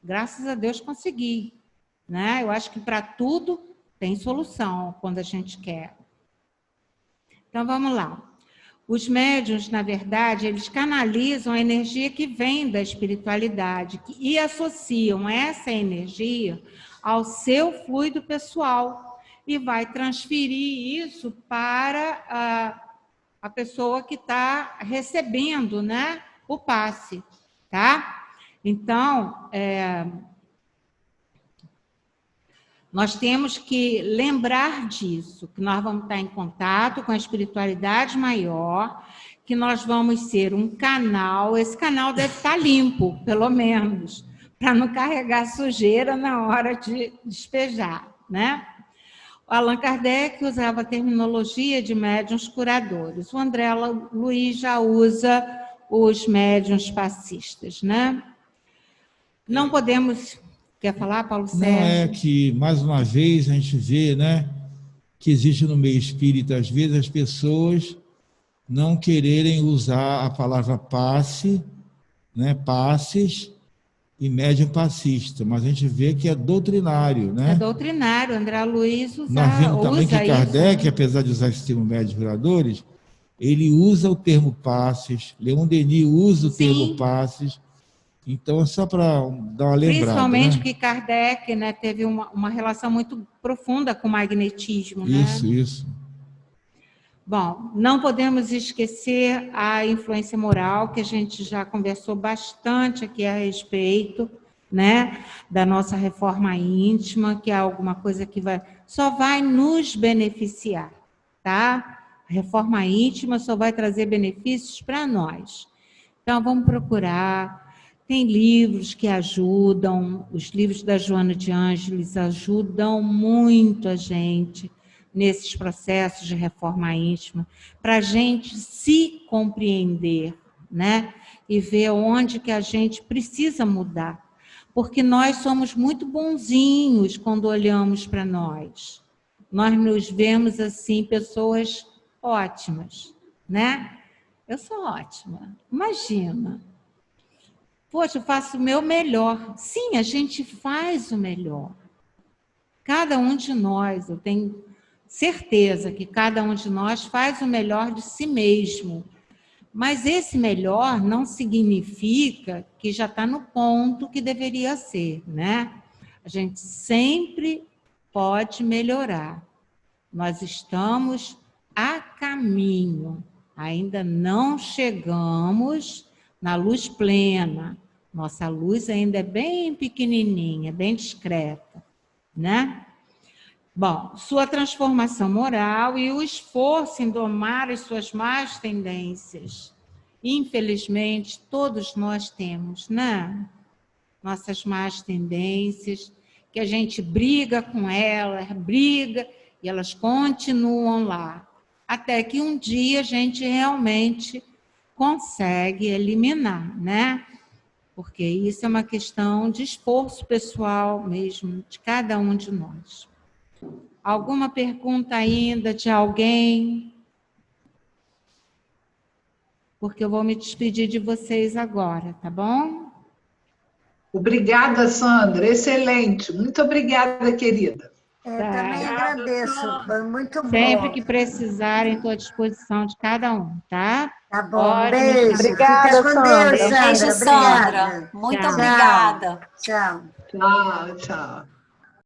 graças a Deus, consegui, né? Eu acho que para tudo tem solução quando a gente quer. Então, vamos lá. Os médiuns, na verdade, eles canalizam a energia que vem da espiritualidade e associam essa energia ao seu fluido pessoal e vai transferir isso para a pessoa que está recebendo, né, o passe, tá? Então, nós temos que lembrar disso, que nós vamos estar em contato com a espiritualidade maior, que nós vamos ser um canal, esse canal deve estar limpo, pelo menos, para não carregar sujeira na hora de despejar, né? Allan Kardec usava a terminologia de médiuns curadores. O André Luiz já usa os médiuns passistas, né? Não podemos... Quer falar, Paulo Sérgio? Não, é que, mais uma vez, a gente vê, né, que existe no meio espírita, às vezes, as pessoas não quererem usar a palavra passe, né, passes, e médium passista, mas a gente vê que é doutrinário, né? É doutrinário, André Luiz usa. Nós vimos também que Kardec, isso, apesar de usar esse termo médios curadores, ele usa o termo passes, Leon Denis usa o termo passes, então é só para dar uma lembrada. Principalmente, né? que Kardec, né, teve uma relação muito profunda com o magnetismo. Isso, né? isso. Bom, não podemos esquecer a influência moral, que a gente já conversou bastante aqui a respeito, né, da nossa reforma íntima, que é alguma coisa que só vai nos beneficiar, tá? A reforma íntima só vai trazer benefícios para nós. Então, vamos procurar. Tem livros que ajudam, os livros da Joana de Ângeles ajudam muito a gente nesses processos de reforma íntima, para a gente se compreender, né? E ver onde que a gente precisa mudar. Porque nós somos muito bonzinhos quando olhamos para nós. Nós nos vemos, assim, pessoas ótimas, né? Eu sou ótima, imagina. Poxa, eu faço o meu melhor. Sim, a gente faz o melhor. Cada um de nós, eu tenho certeza que cada um de nós faz o melhor de si mesmo. Mas esse melhor não significa que já está no ponto que deveria ser, né? A gente sempre pode melhorar. Nós estamos a caminho. Ainda não chegamos na luz plena. Nossa luz ainda é bem pequenininha, bem discreta, né? Bom, sua transformação moral e o esforço em domar as suas más tendências. Infelizmente, todos nós temos, né? Nossas más tendências, que a gente briga com elas, briga, e elas continuam lá. Até que um dia a gente realmente consegue eliminar, né? Porque isso é uma questão de esforço pessoal mesmo, de cada um de nós. Alguma pergunta ainda de alguém? Porque eu vou me despedir de vocês agora, tá bom? Obrigada, Sandra. Excelente. Muito obrigada, querida. Também agradeço. Foi muito bom. Sempre que precisarem, estou à disposição de cada um, tá? Tá bom. Pode me Beijo. chamar. Fica com Deus, Sandra. Beijo, Sandra. Obrigada. Muito Tchau. obrigada. Tchau. Tchau, tchau.